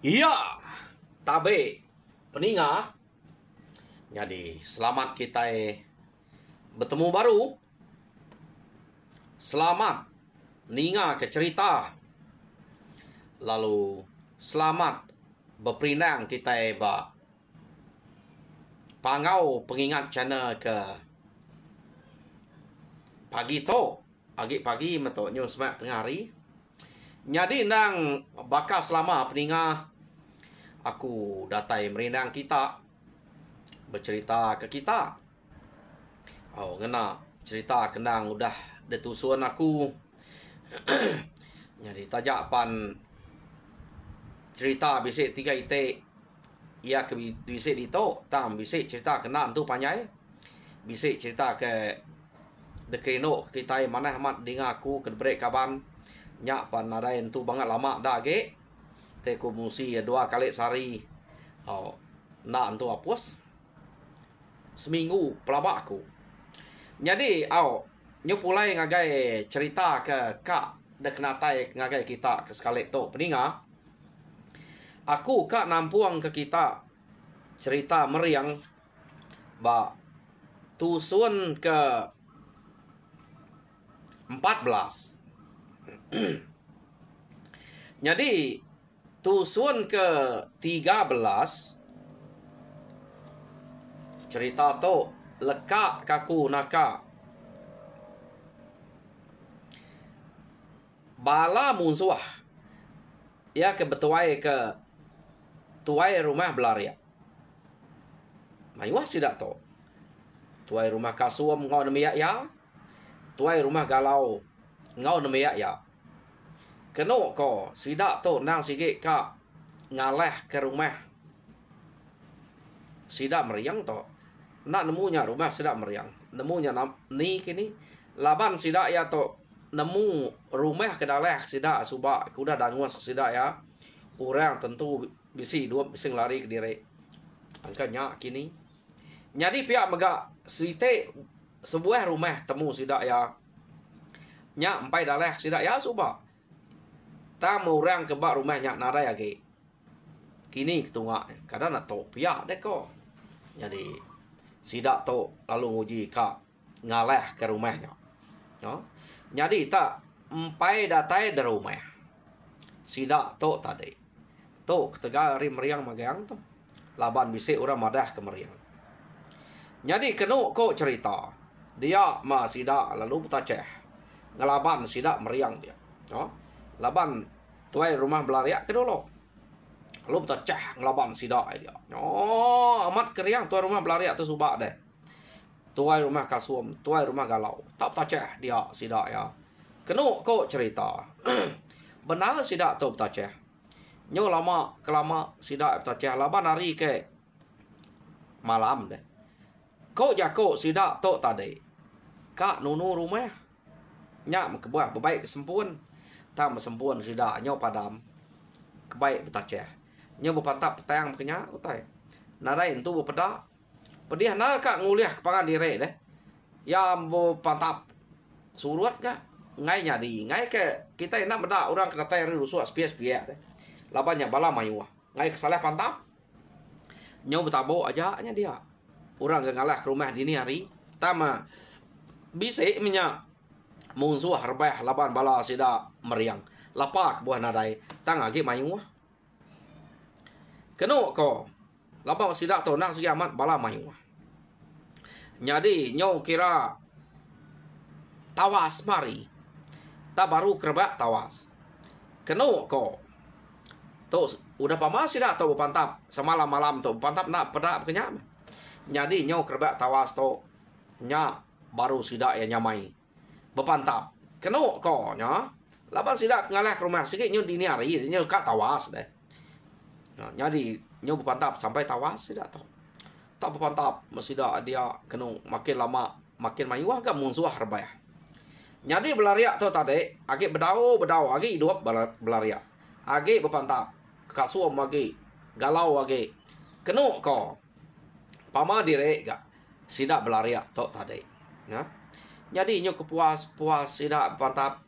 Iya, tabe peninga. Jadi selamat kita bertemu baru. Selamat ninga ke cerita. Lalu selamat berperinang kita pangau pengingat channel ke pagi to. Pagi metoknya semak tengah hari. Jadi nang bakal selama peninga aku datai merinang kita bercerita ke kita. Oh, ngena cerita kenang udah detusuan aku. Jadi tajapan cerita bisik tiga ite. Ia ke bisik dito tam bisik cerita kenang tu panjai. Bisik cerita ke dekrino kita mana amat dengar aku ke break kaban. Nyak pan nadain tu banget lama dah ge. Teku musi 2 kali sehari. Oh, nak tu apus. Seminggu pelabak aku. Jadi, nyupulai ngagai cerita ke kak deknatai ngagai kita ke sekali tu peninga. Aku kak nampuang ke kita cerita meriang ba tusun ke 14. Jadi tusun ke 13 cerita tu lekak kaku naka bala musuh ya ke betuai ke tuai rumah belaria mayuah sidak tu tuai rumah kasuam ngau nemiak ya tuai rumah galau ngau nemiak ya keno ko sidak tu nang sikit ka ngaleh ke rumah sidak meriang to nak nemunya rumah sidak meriang nemunya ni kini laban sidak ya to nemu rumah ke daleh sidak subak kuda danguas sidak ya orang tentu bisi dua bising lari ke diri angkanya kini jadi pihak megak site sebuah rumah temu sidak ya nyak empai daleh sidak ya subak tamu orang ke bak rumahnya narai lagi. Kini ketungak kadang nak tok pihak dek ko. Jadi sidak tok lalu uji kak ngaleh ke rumahnya. No? Jadi tak empai datai dari rumah. Sidak tok tadi. Tok ketegal rim meriang magang tu. Laban bisik orang madah ke meriang. Jadi kenu ko cerita. Dia ma sidak lalu betaceh. Ngelaban sidak meriang dia. No? Laban tuai rumah belariak ke dulu. Lalu betacah ngelaban sidak dia. Oh, amat keriang tuai rumah belariak tu subak deh. Tuai rumah kasuam, tuai rumah galau. Tak betacah dia sidak ya. Kenu kau cerita. Benar sidak tu betacah. Nyo lama kelama sidak betacah laban hari ke malam deh. Kau jako sidak tu tadi. Kak nunu rumah. Nyak kebuah berbaik kesempun. Tam sempuan sidak nyo padam kebaik betacah nyo berpantap petang kenya utai nadain tu berpedak pedih na kak nguliah kepangan diri deh ya berpantap surut ka ngai nyadi ngai ke kita enak beda orang kena tai rusuh spias-spias deh labanya bala mayuah ngai kesalah pantap nyo betabo aja nya dia orang ngalah ke rumah dini hari tama bisa minyak musuh harbah laban bala sida meriang lapak buah nadai tang agi mayuah keno ko laban sida to nak segi amat bala mayuah jadi nyo kira tawas mari ta baru kerbak tawas keno ko to udah pamas sida to pantap semalam malam to pantap nak pedak kenyam jadi nyo kerbak tawas to nya baru sida ya nyamai berpantap keno ko nya laban sidak ngalah ke rumah sikit nyo dini hari nyo kak tawas deh nah, jadi nyo berpantap sampai tawas sidak to tak berpantap mesidak dia keno makin lama makin mayuah gak musuh harbaya jadi belariak to tadi agi bedau agi hidup belariak agi berpantap kasuam agi galau agi keno ko pama dire gak sidak belariak to tadi nah jadi nyo kepuas sidak pantap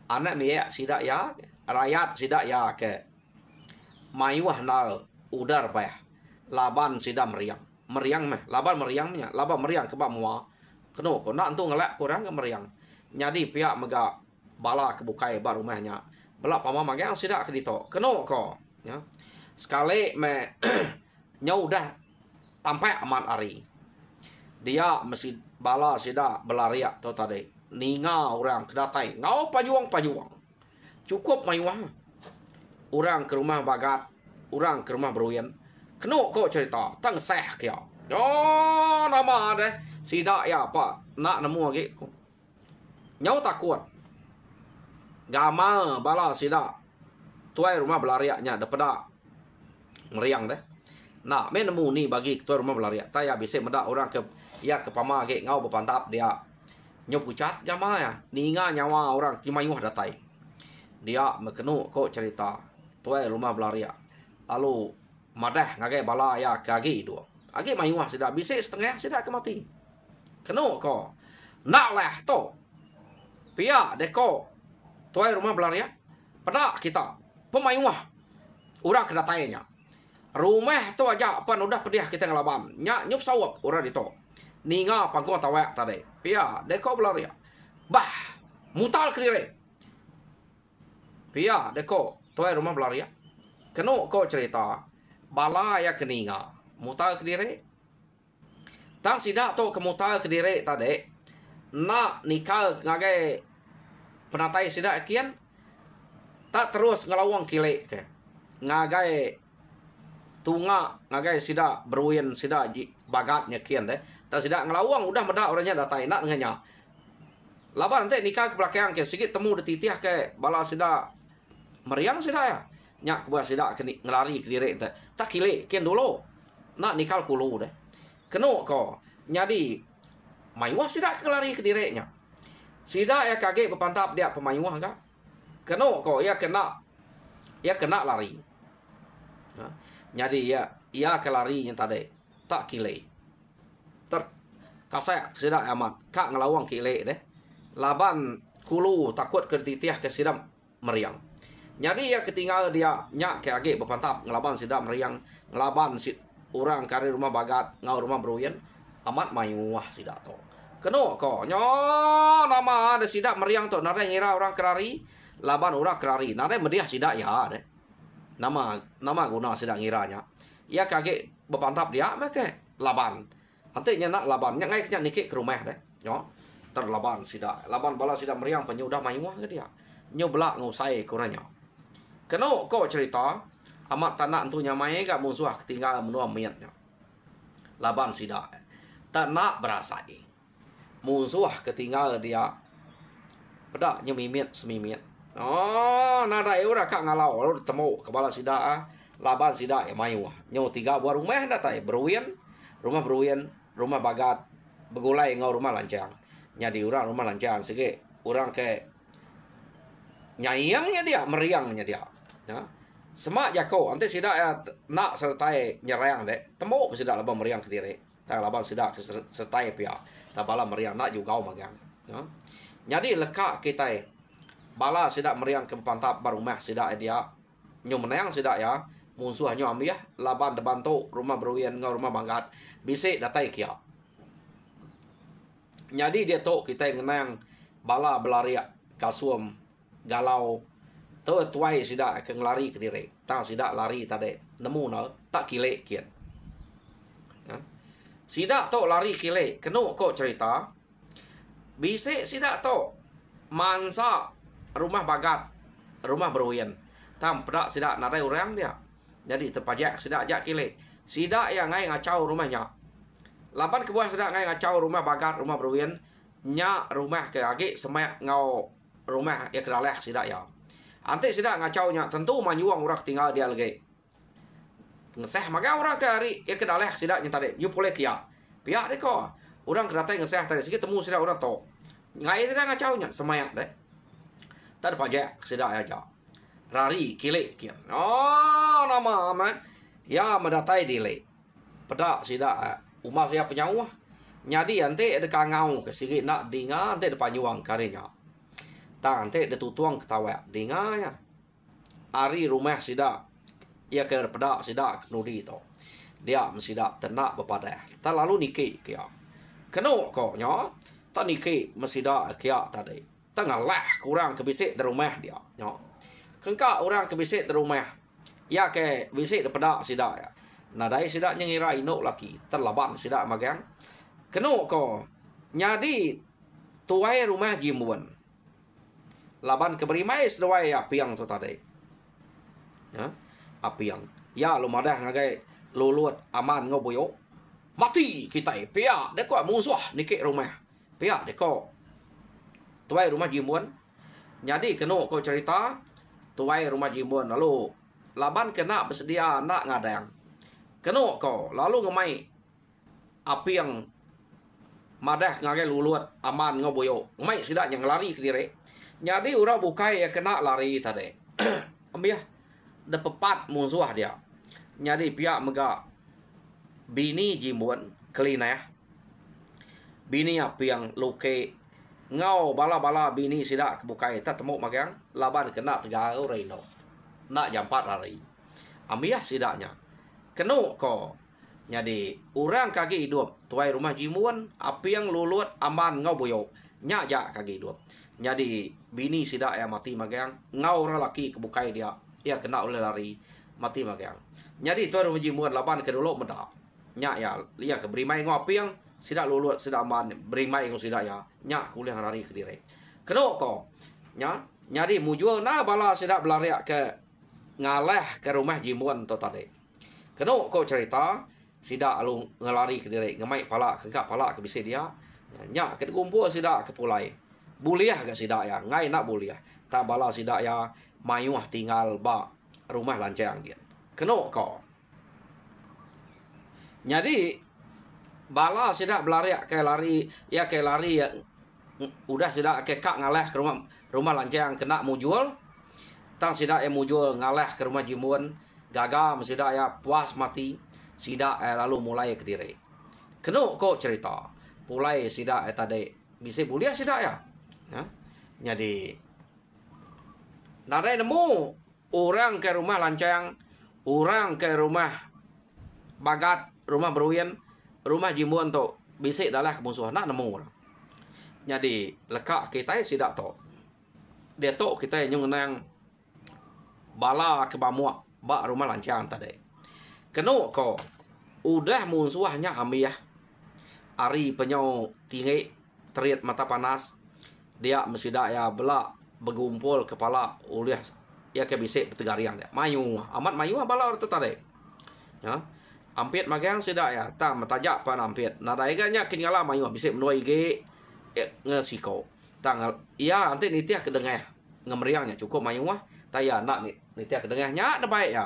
anak miak sidak ya rakyat sidak ya ke mayuah nal udar payah. Laban sida meriang. Meriang meh, laban meriangnya, laban meriang ke mua. Keno ko nak tu ngelak kurang ke meriang. Jadi pihak mega bala kebukai bar rumahnya. Belak pama magang sida ke dito. Keno ko, ya. Sekali me nyau dah tampai amat ari. Dia mesti bala sida belariak tu tadi. Ninga orang kedatai. Ngau pajuang. Cukup mayuah. Orang ke rumah bagat, orang ke rumah beruyan. Keno ko cerita tang seh kia. Oh, nama deh. Sida ya apa? Nak nemu lagi. Nyau takut. Gama bala sida. Tuai rumah belariaknya daripada meriang deh. Nah, me nemu ni bagi tuai rumah belariak. Taya bisa medak orang ke ya ke pama ke ngau berpantap dia. Nyau pucat gama ya. Ninga nyawa orang kimayuh datai. Dia mekenu ko cerita tuai rumah belariak. Lalu madah ngagai bala ya kagi dua. Agi mayuah sida bisa setengah sida ke mati. Kenu ko. Nak lah to. Pia deko tuai rumah belariak. Pada kita pemayuah. Urang kedatainya. Rumah tu aja pan udah pediah kita ngelaban. Nya nyup sawak urang dito. Ninga pangkuan tawak tadi. Pia deko belariak. Bah, mutal kediri. Pia deko tuai rumah belariak. Kenu ko cerita bala ya keninga. Mutal kediri. Tang sida to kemutal kediri tadi. Nak nikah ngagai penatai sida kian. Tak terus ngelawang kile ke. Ngagai tunga ngagai sida beruin sida bagatnya kian deh. Tak sida ngelawang udah medak orangnya datai nak ngenya. Laban nanti nikah ke belakang ke sikit temu de titiah ke bala sida meriang sida ya. Nyak buah sida ngelari ke diri tak kile kian dulu. Nak nikal kulu deh. Kenu ko. Jadi mayuah sida kelari ke dirinya. Sida ya kaget berpantap dia pemayuah kah? Kenu ko ya kena lari. Ha? Jadi ya kelari yang tadi tak kile. Kasak sida amat kak ngelawang kile deh. Laban kulu takut ke titiah ke sida meriang. Jadi ya ketinggal dia nyak kaget berpantap ngelaban sida meriang ngelaban orang kari rumah bagat ngau rumah beruyan amat mayuah sida to. Keno ko nyo nama ada sida meriang to nade ngira orang kerari laban orang kerari nade mediah sida ya deh. Nama guna sida ngiranya. Ya kaget berpantap dia make laban. Nantinya nak laban nya ngai nya nikik ke rumah deh. Yo terlaban sida. Laban bala sida meriang penyudah mayuah ke dia. Nyo belak ngusai kuranya. Keno ko cerita amat tanah tu nyamai gak musuh ketinggal menua miatnya. Laban sida. Tanah berasai. Musuh ketinggal dia. Pedak nyemimit semimit. Oh, nada ora kak ngalau lalu temu kepala sida. Laban sida ya mayuah. Nyo 3 buah rumah datai beruyan, rumah beruyan, rumah bagat, begulai ngau rumah lancang. Nyadi orang rumah lancang sige orang ke nyayangnya dia, meriangnya dia. Ya. Semak jako, nanti sida ya nak sertai nyerang dek. Temu sida labang meriang ke diri. Tak labang sida sertai pia. Tak bala meriang nak juga magang. Ya. Jadi lekak kita bala sida meriang ke pantap barumah sida dia. Nyo menang sida ya. Musuh nyo ambil laban depan tu rumah beruyan ngau rumah banggat. Bisik datai kia. Jadi dia tu kita ngenang bala belariak kasuam galau. Tu tuai sida akan lari ke diri. Tang sida lari tadi. Nemu na tak kile kian. Ha? Sida tu lari kile. Kenu ko cerita. Bisik sida tu mansa rumah bagat. Rumah beruyan. Tam pedak sida nadai orang dia. Jadi terpajak sida ajak kile. Sida yang ngai ngacau rumahnya. Laban ke buah sida ngai ngacau rumah bagat. Rumah beruyan. Nya rumah ke agi semak ngau rumah ya keraleh sida ya. Ante sida ngacau nya tentu manyuang orang tinggal dia lagi. Ngeseh maka orang ke hari ya kedaleh sida nya tadi. Yu pulih kia. Pihak deh ko. Orang kedatai ngeseh tadi sikit temu sida orang to. Ngai sida ngacau nya semayat deh. Tak pajak sida aja. Rari kile kian. Oh nama ama ya mendatai dile. Pedak sida umah saya penyawah. Nyadi ante ada kangau ke sikit nak dinga ante ada panyuang karinya. Tante de tutuang ketawa dinganya. Ari rumah sida ia ke pedak sidak nudi to dia mesidak tenak bepada terlalu niki kia keno ko nyo ta niki mesidak kia tadi tengah lah kurang kebisik di rumah dia nyo kengka orang kebisik di rumah ia ke bisik di pedak sidak ya nadai sidak ngira ino laki terlaban sidak magang keno ko nyadi tuai rumah jimuan laban keberimai sedawai apiang tu tadi ya apiang ya lumadah ngagai lulut aman ngoboyo mati kita pia deko musuh niki rumah pia deko tuai rumah jimuan jadi keno ko cerita tuai rumah jimuan lalu laban kena bersedia nak ngadang keno ko lalu ngemai apiang madah ngagai lulut aman ngoboyo ngemai sidak yang lari ke dire jadi orang bukai ya kena lari tadi ambiah de pepat musuh dia jadi pihak mega bini jimuan kelinah bini apa yang luke ngau bala-bala bini sidak kebukai tak temu magang laban kena tegau reino nak jampat lari ambiah sidaknya kenu ko jadi orang kaki hidup tuai rumah jimuan apa yang lulut aman ngau boyo nyak ja kaki hidup jadi bini sidak ya mati magang ngau orang laki kebukai dia ia kena oleh lari mati magang jadi tuai rumah jimuan laban ke dulu medak nyak ya ia ke berimai ngopi yang sidak lulut sidak aman berimai ngau sidak ya nyak kuliah lari ke dire keno ko nya jadi mujul na bala sidak belariak ke ngaleh ke rumah jimuan to tadi keno ko cerita sidak alung ngelari ke dire ngemai pala kengkak pala ke bisi dia nyak ke kumpul sidak ke pulai buliah ke sidak ya ngai nak buliah tak bala sidak ya mayuah tinggal ba rumah lancang dia keno ko jadi bala sidak belariak ke lari ya ke lari ya udah sidak ke kak ngaleh ke rumah lancang kena mujul tang sidak yang mujul ngaleh ke rumah jimuan gagal sidak ya puas mati sidak lalu mulai ke diri keno ko cerita mulai sidak tadi bisa buliah sidak ya jadi nadai nemu orang ke rumah lancang orang ke rumah bagat rumah beruyan rumah jimuan tu bisik dalah kemusuhan nak nemu orang jadi lekak kita sidak to dia to kita nyung nang bala ke bamuak ba rumah lancang tadi keno ko udah musuhnya ambiah ari penyau tinggi teriat mata panas dia mesidak ya belak bergumpul kepala uliah ya ke bisik bertegarian dia mayu amat mayu bala tu tadi ya ampit magang sidak ya ta matajak pan ampit nadai ganya kenyala mayu bisik menoi ge ngesiko tanggal iya nanti nitiah kedengah ngemeriangnya cukup mayu taya nak nitiah kedengahnya ada baik ya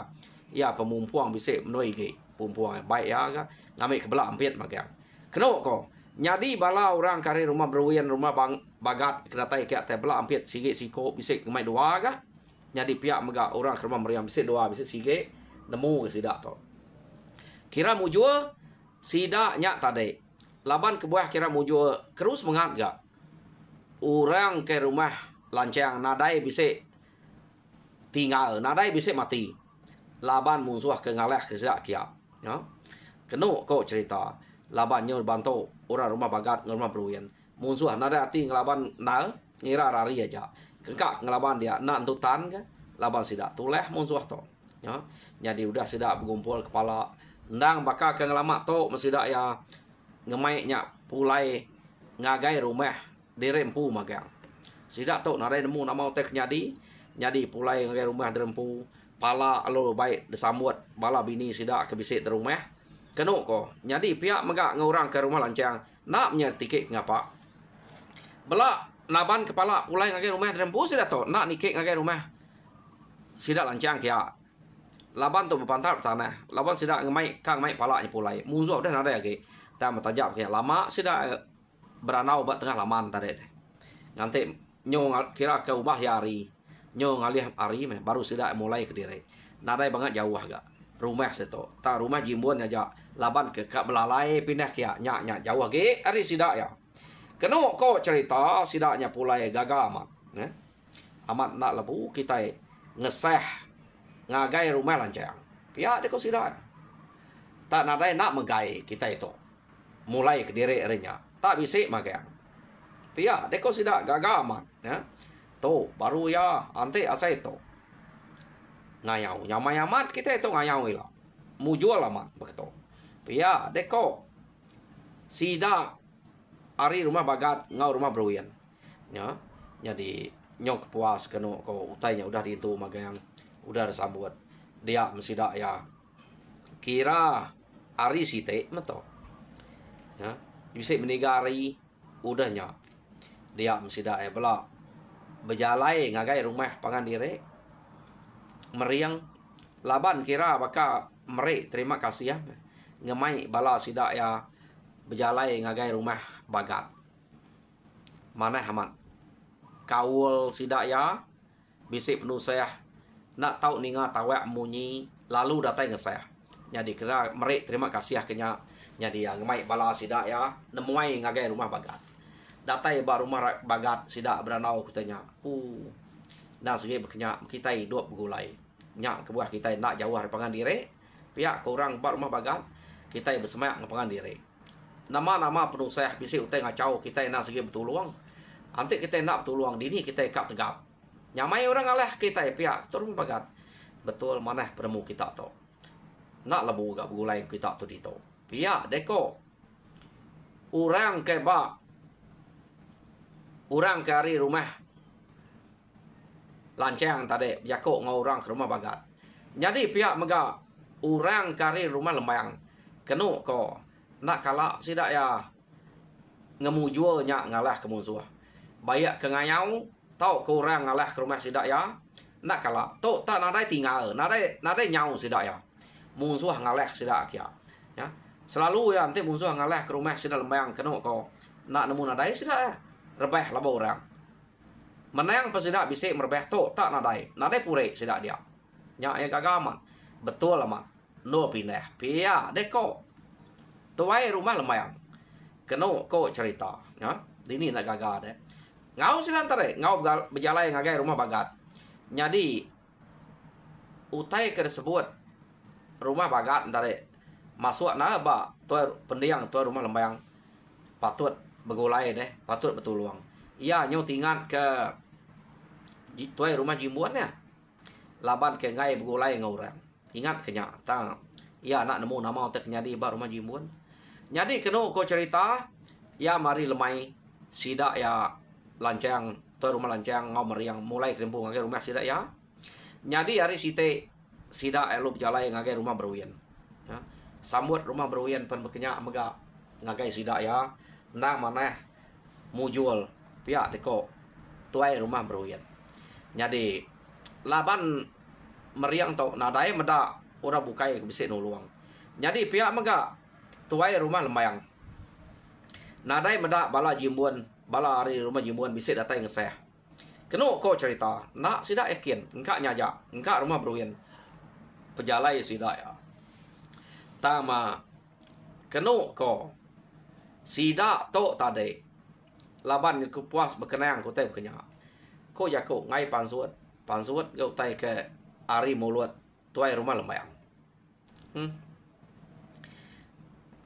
ya pemumpuang bisik menoi ge pumpuang baik ya ngambil kebelah ampit magang keno ko nyadi bala orang kari rumah beruyan rumah bang bagat kedatai kiat teh bela ampit sige siko bisik ngemai dua ga nyadi pihak mega orang ke rumah meriam bisik dua bisik sige nemu ke sidak to kira mujul sidak nyak tadi laban ke buah kira mujul terus mengat ga orang ke rumah lancang nadai bisik tinggal nadai bisik mati laban musuh ke ngaleh ke sidak kia ya keno ko cerita laban nyor bantu orang rumah bagat rumah beruyan musuh nada hati ngelaban nal ngira rari aja kengkak ngelaban dia nak entutan kan laban sidak tuleh musuh to ya jadi udah sidak bergumpul kepala ndang bakal ke ngelamak to mesidak ya ngemai nya pulai ngagai rumah dirempu magang sidak to nare nemu nama tek nyadi pulai ngagai rumah dirempu pala alo baik disambut bala bini sidak ke bisik di rumah keno ko nyadi pihak megak ngorang ke rumah lancang nak nya tiket ngapa bela naban kepala pulai ngagai rumah dirempu sidak to nak nikik ngagai rumah sidak lancang kia laban tu berpantar tanah laban sidak ngemai kang mai palanya pulai musuh dah nada lagi ta matajap kia lama sidak beranau bat tengah laman tadi nanti nyo kira ke ubah yari nyo ngalih ari meh baru sidak mulai ke diri nada banget jauh agak rumah seto ta rumah jimbon aja laban ke kak belalai pindah kia nyak jauh lagi ari sidak ya keno ko cerita sidaknya pulai gagal amat amat nak lebu kita ngeseh ngagai rumah lancang Pihak deko sida. Tak nadai nak megai kita itu. Mulai ke diri erinya. Tak bisik magang. Pihak deko sida gaga amat. Ya. To baru ya ante asai to. Ngayau nyamai amat kita itu ngayau lah. Mujual amat begitu. Pihak deko sida ari rumah bagat ngau rumah beruyan. Ya. Jadi nyok puas keno ko utainya udah di itu magang udah disambut dia mesti dak ya kira ari site meto ya bisa menigari udahnya dia mesti dak ya bela bejalai ngagai rumah pangan dire meriang laban kira baka mere terima kasih ya ngemai bala sidak ya bejalai ngagai rumah bagat mana amat kaul sidak ya bisik penuh saya nak tahu ninga tawak munyi lalu datai ngesaya jadi kira merek terima kasih kenya jadi yang mai bala sidak ya nemuai ngagai rumah bagat datai ba rumah bagat sidak beranau kutanya nah segi bekenya kita hidup begulai nyak kebuah kita nak jauh dari pangan dire pihak kurang ba rumah bagat kita bersemak ngapangan dire nama-nama penuh saya bisik utai ngacau kita nak segi betul luang nanti kita nak tolong dini kita ikat tegap. Nyamai orang alah kita pihak turun bagat. Betul mana penemu kita tu. Nak lebu gak begulai kita tu dito. Pihak deko. Orang ke ba. Orang ke hari rumah. Lancang tadi. Jako ngau orang ke rumah bagat. Jadi pihak mega. Orang ke hari rumah lembayang. Kenu ko. Nak kalak sidak ya. Ngemujua nyak ngalah ke musuh. Bayak ke ngayau tau ke orang ngalah ke rumah sidak ya nak kala tu tak nadai tinggal nadai nyau sidak ya musuh ngalah sidak ya ya selalu ya nanti musuh ngalah ke rumah sidak lembayang kena ko nak nemu nadai sidak ya rebeh laba orang menang pasidak bisik merebeh tu tak nadai pure sidak dia nya ya gagaman betul amat no pindah pia deko tuai rumah lembayang kena ko cerita ya ini nak gagal deh ngau silantare ngau berjalan ngagai rumah bagat jadi utai ke sebut rumah bagat antare masuk na ba tuai pendiang tuai rumah lembayang patut begulai deh patut betul luang iya nyau tingat ke tuai rumah jimbuannya laban ke ngai begulai ngau orang ingat kenya tang iya nak nemu nama utai kenyadi ba rumah jimbuan jadi kena ko cerita ya mari lemai sidak ya lancang tuai rumah lancang ngau meriang mulai kerempung ngagai rumah sidak ya jadi hari site sidak elu berjalai ngagai rumah beruyan ya sambut rumah beruyan pen bekenya mega ngagai sidak ya nang mana mujual pihak deko tuai rumah beruyan jadi laban meriang tau nadai meda ora bukai bisik nuluang jadi pihak mega tuai rumah lembayang nadai meda bala jimbuan bala hari rumah jimbuan bisik datang ngeseh kenu ko cerita nak sidak yakin engkak nyajak engkak rumah beruyan pejalai sidak ya tama kenu ko sidak to tadi laban ku puas berkenang ku tai berkenya ko jako ngai pansuat gau tai ke ari mulut tuai rumah lembayang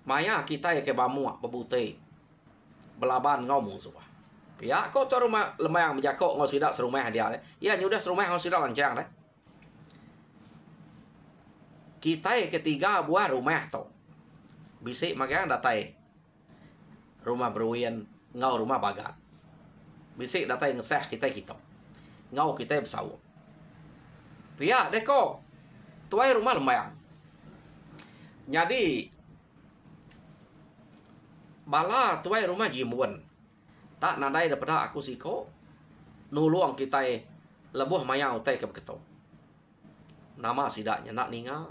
maya kita ya ke bamu bebutai belaban ngau musuh ya kau tu rumah lembayang menjako ngau sidak serumah dia ya nyudah serumah ngau sidak lancang deh kita ketiga buah rumah tu bisik magang datai rumah beruyan ngau rumah bagat bisik datai ngeseh kita ngau kita bersawuk pihak deko tuai rumah lembayang jadi bala tuai rumah jimbuan tak nadai daripada aku siko nuluang kita lebuh mayau tai ke beketo nama sidaknya nak ninga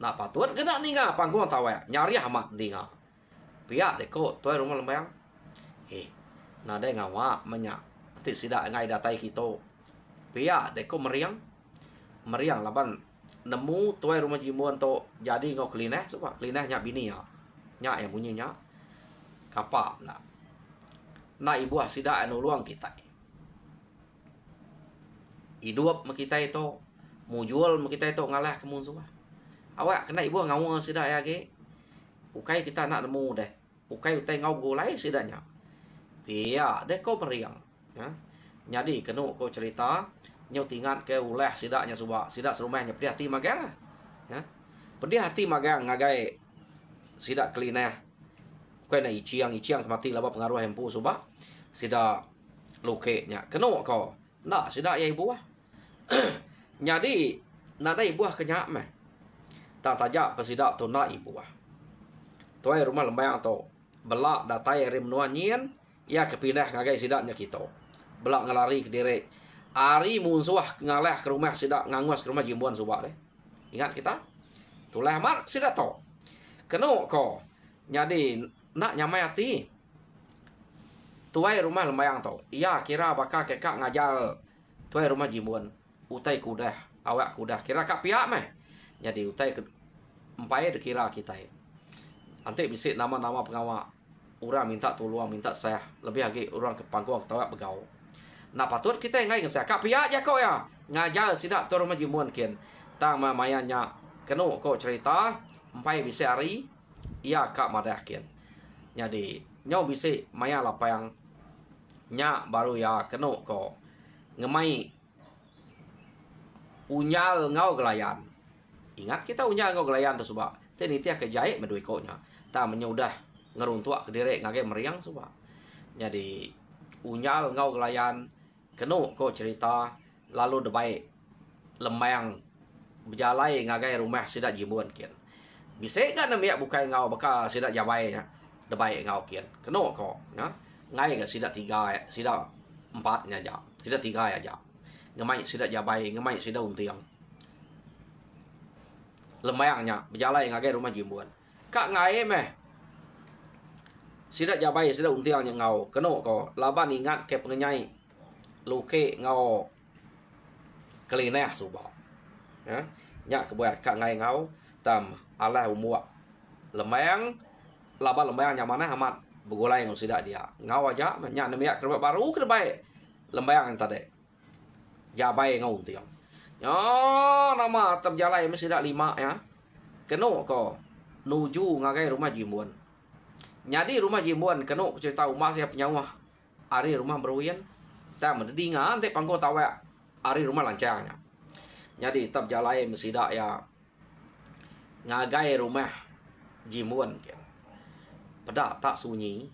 nak patut ke nak ninga pangkuan tawa nyari amat ninga pihak deko tuai rumah lembayang nadai ngawa menyak nanti sidak ngai datai kita pihak deko meriang laban nemu tuai rumah jimbuan to jadi ngau kelineh sebab kelinehnya bini ya nyak yang bunyinya kapak nak ibu sidak anu luang kita hidup kita itu Mu jual kita itu ngalah ke musuh. Awak kena ibu ngau sida ya ge. Ukai kita nak nemu deh. Ukai utai ngau gulai sidanya. Iya, deh kau meriang. Ya. Jadi kenu kau cerita nyau tingat ke ulah sidaknya subak. Sidak serumahnya pedih hati magang lah. Ya. Pedih hati magang ngagai sidak kelinah. Kau nak iciang kemati laba pengaruh hempu subak. Sidak luke-nya. Kenu kau. Nak sidak ya ibu ah. Jadi nak ada ibu ah kenyak meh. Tak tajak pasidak tu nak ibu ah. Tuai rumah lembayang tu belak datai rim nuanien ia kepindah ngagai sidaknya kita. Belak ngelari ke diri. Ari munsuah ngalah ke rumah sidak nganguas ke rumah jimbuan subak deh. Ingat kita? Tulah mat sidak tu. Kenu ko. Jadi nak nyamai hati. Tuai rumah lembayang tu. Ia kira bakal kekak ngajal tuai rumah jimbuan. Utai kudah, awak kudah. Kira kak pihak meh. Jadi utai empai dikira kita. Nanti bisik nama-nama pengawak. Orang minta tolong, minta saya. Lebih lagi orang ke pangkuang tawak begau. Nah patut kita yang ngai saya. Kak pihak je kau ya. Ngajar sidak tu rumah jimuan kian. Tama mayanya. Kenu kau cerita. Empai bisik hari. Ia kak madah kian. Jadi nyau bisik maya lapang. Nyak baru ya kenu kau. Ngemai. Unyal ngau gelayan. Ingat kita unyal ngau gelayan tu sebab. Tadi tiak kejait medui kau nya. Tak menyudah ngeruntuak ke diri ngagai meriang sebab. Jadi unyal ngau gelayan. Kenu kau cerita. Lalu debaik. Lembayang. Berjalai ngagai rumah sidak jimuan kian. Bisa kan namiak bukai ngau baka sidak jabai nya. Debaik ngau kian. Kenu kau. Ya. Ngai ke sidak 3. Sidak 4 nya aja. Sidak 3 aja. Ngemai sidak jabai, ngemai sidak untiang. Lembayangnya berjalan ngagai rumah jimbuan. Kak ngai meh. Sidak jabai, sidak untiangnya ngau. Kenu ko laban ingat ke pengenyai. Luke ngau kelineh subak. Ya. Nyak kebuat kak ngai ngau tam Allah umua. Lembayang laban lembayangnya mana amat begulai ngau sidak dia. Ngau aja nyak nemiak kerba baru ke baik. Lembayang yang tadi. Jabai ngau untiang. Ya, nama terjalai mesti dak 5 ya. Kenu ko nuju ngagai rumah jimbuan. Jadi rumah jimbuan kenu cerita rumah saya penyawah. Ari rumah beruyan. Tak mendingan te pangko tawak. Ari rumah lancangnya. Jadi terjalai mesti dak ya. Ngagai rumah jimbuan kian. Pedak tak sunyi.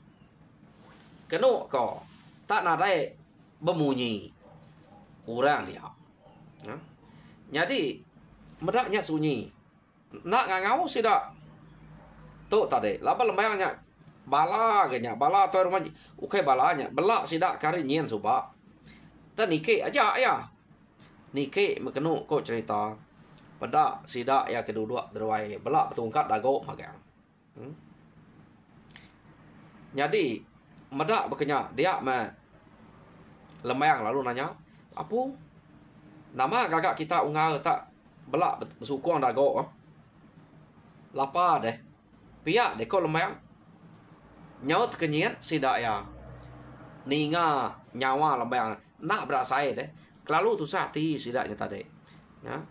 Kenu ko tak nadai bemunyi. Orang dia. Ya. Jadi medaknya sunyi. Nak ngau sidak. Tu tadi. Laba lembayangnya bala ganya. Bala tu rumah. Ukai balanya. Belak sidak kari nyen subak. Dan nike aja ya. Nike mekenu kau cerita. Pedak sidak ya kedua derwai. Belak betungkat dagok magang. Jadi medak bekenya dia lembayang lalu nanya. Apa? Nama gagak kita ungal tak belak bersukuang dago. Lapa deh. Pihak deh kau lembayang. Nyaut kenyit sidak ya. Ninga nyawa lembayang. Nak berasai deh. Lalu tu sati sidaknya tadi. Ya.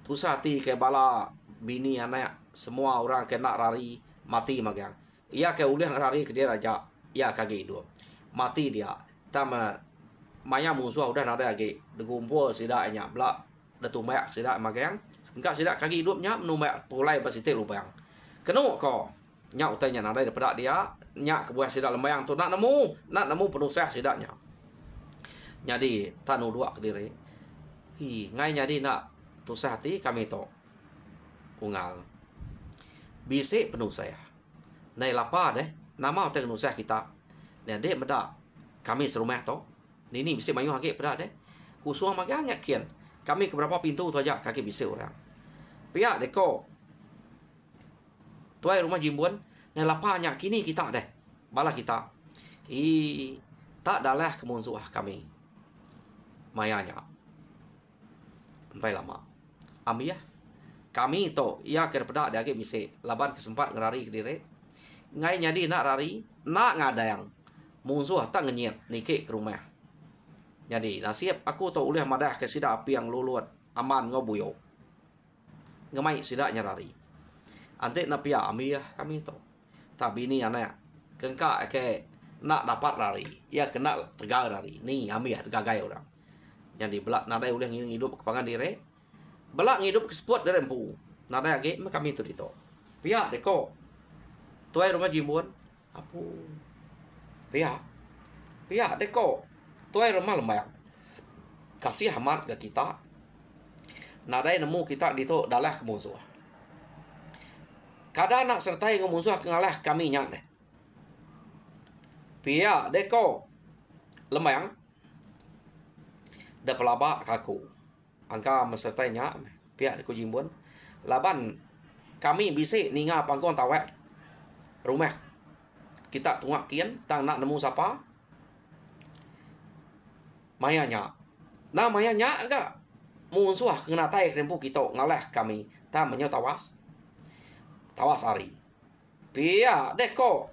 Tu sati ke bala bini anak semua orang kena rari mati magang. Ia ke ulih rari ke dia raja. Ia kaki hidup. Mati dia. Tama maya musuh udah ada lagi digumpul sidaknya belak detumbak sidak magang enggak sidak kaki hidupnya menumbak pulai pasitik lubang kenu ko nyak utainya ada daripada dia nyak kebuah sidak lembayang tu nak nemu penusah sidaknya jadi tanu dua ke diri ngai jadi nak tusah hati kami to ungal bisik penusah nai lapa deh nama utai penusah kita dan dia medak kami serumah to Nini bisa mayu hake pada deh. Kusuang maganya kian. Kami ke berapa pintu tu aja kaki bisa orang. Pihak deko. Tuai rumah jimbuan. Nah lapanya kini kita deh. Bala kita. Tak dalah kemunsuah kami. Mayanya. Sampai lama. Ambil ya. Kami to ia ke pada dia bisa laban kesempat ngerari ke diri. Ngai nyadi nak rari. Nak ngadayang. Musuh tak ngenyit. Nike ke rumah. Jadi nasib aku tahu oleh madah ke sidak api yang luluat aman ngobuyo. Ngamai sida nyarari. Ante na pia amia kami to. Tapi ni anak kengka ke nak dapat lari. Ya kena tegal lari. Ni amia gagai orang. Jadi belak nadai ulang hidup kepangan dire. Belak hidup keseput dari empu. Nadai age kami tu dito. Pia deko. Tuai rumah jimbun. Apu. Pia deko. Tuai rumah lembayang. Kasih amat ke kita. Nadai nemu kita dito dalah kemusuh. Kada nak sertai kemusuh ngalah kami nyak deh. Pia deko. Lembayang. Da pelaba kaku. Angka mesertai nyak. Pia deko jimbun. Laban kami bisik ninga pangkon tawek. Rumah. Kita tungak kian. Tang nak nemu siapa. Maya nyak. Nah maya nyak agak. Musuh kena tai krempu kita ngalah kami. Ta menyo tawas. Tawas hari. Pia deko.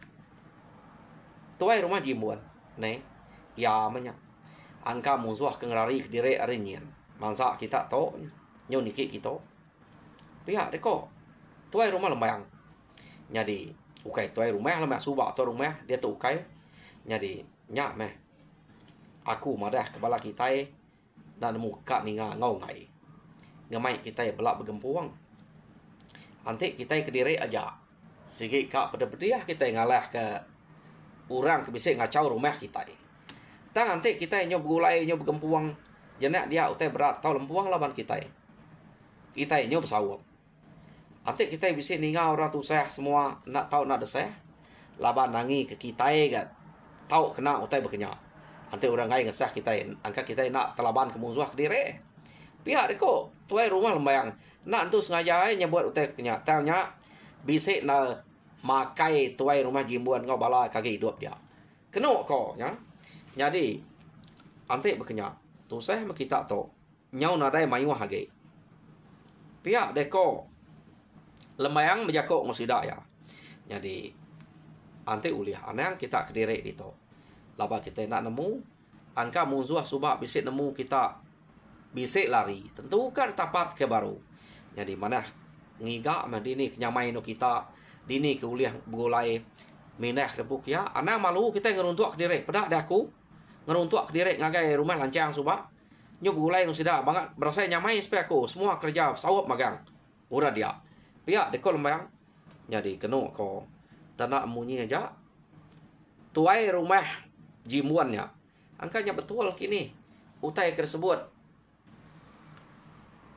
Tuai rumah jimbun. Ne. Ya menya. Angka musuh kengrari dire arinyin. Mansa kita to. Nyo niki kita. Pia deko. Tuai rumah lembayang. Jadi. Ukai tuai rumah lemah subak tu rumah. Dia tu ukai. Jadi. Nyak meh. Aku madah kepala kita. Dan nemu kak ninga ngau ngai. Ngamai kita belak bergempuang. Nanti kita ke diri aja. Sigi kak pada-pada kita ngalah ke orang ke bisik ngacau rumah kita. Tang nanti kita nyob gulai nyob bergempuang. Jenak dia utai berat tau lempuang laban kita. Kita nyob sawap. Nanti kita bisik ninga orang tu saya semua nak tahu nak desah. Laban nangi ke kita gat. Tahu kena utai berkenyak. Nanti orang lain ngesah kita, angka kita nak telaban ke musuh ke diri. Pihak deko, tuai rumah lembayang. Nak tu sengaja nyebut utai kenyataannya. Bisik na makai tuai rumah jimbuan kau bala kaki hidup dia. Kena kau, ya. Jadi, nanti berkenyak. Tu saya kita tu. Nyau nadai mayu hage. Pihak deko, lembayang berjakok ngosidak ya. Jadi, nanti uliah anang kita ke diri itu. Laba kita nak nemu angka musuh subak bisik nemu kita bisik lari tentu kan tapat ke baru. Jadi mana ngiga mah dini kenyamai no kita dini ke uliah begulai minah rempuk ya ana malu kita ngeruntuk ke diri pedak dah aku ngeruntuk ke diri ngagai rumah lancang subak nyo begulai no sida banget berasa nyamai supaya aku semua kerja sawap magang ura dia pihak dekol lembayang jadi kena ko tanak munyi aja tuai rumah jimuannya angkanya betul kini utai tersebut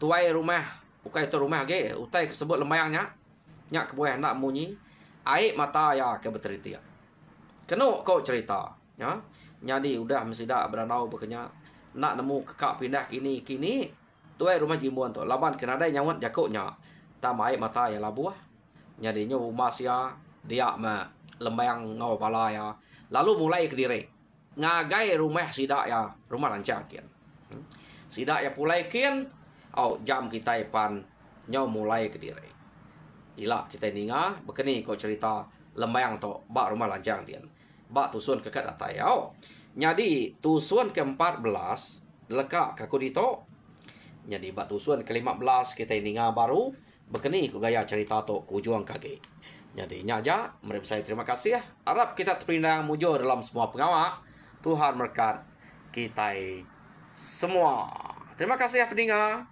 tuai rumah ukai tu rumah ge utai tersebut lembayangnya nyak kebuah nak munyi air mata ya ke berteritia kena kau cerita ya jadi udah mesti dak beranau bekenya nak nemu kekak pindah kini tuai rumah jimuan tu laban kena ada nyawat jakoknya tam air mata ya labuah jadi nyo masya dia ma lembayang ngau pala ya lalu mulai ke diri ngagai rumah sidak ya rumah lancang kian sidak ya pulai kian jam kita pan nyaw mulai ke diri ila kita ninga bekeni kau cerita lembayang to bak rumah lancang dian bak tusun ke kat datai jadi tusun ke-14 lekak kaku dito jadi bak tusun ke-15 kita ninga baru bekeni ku gaya cerita to kujuang kage jadi nyaja mereka saya terima kasih harap kita terpindang mujur dalam semua pengawak Tuhan berkat kita semua. Terima kasih ya pendengar.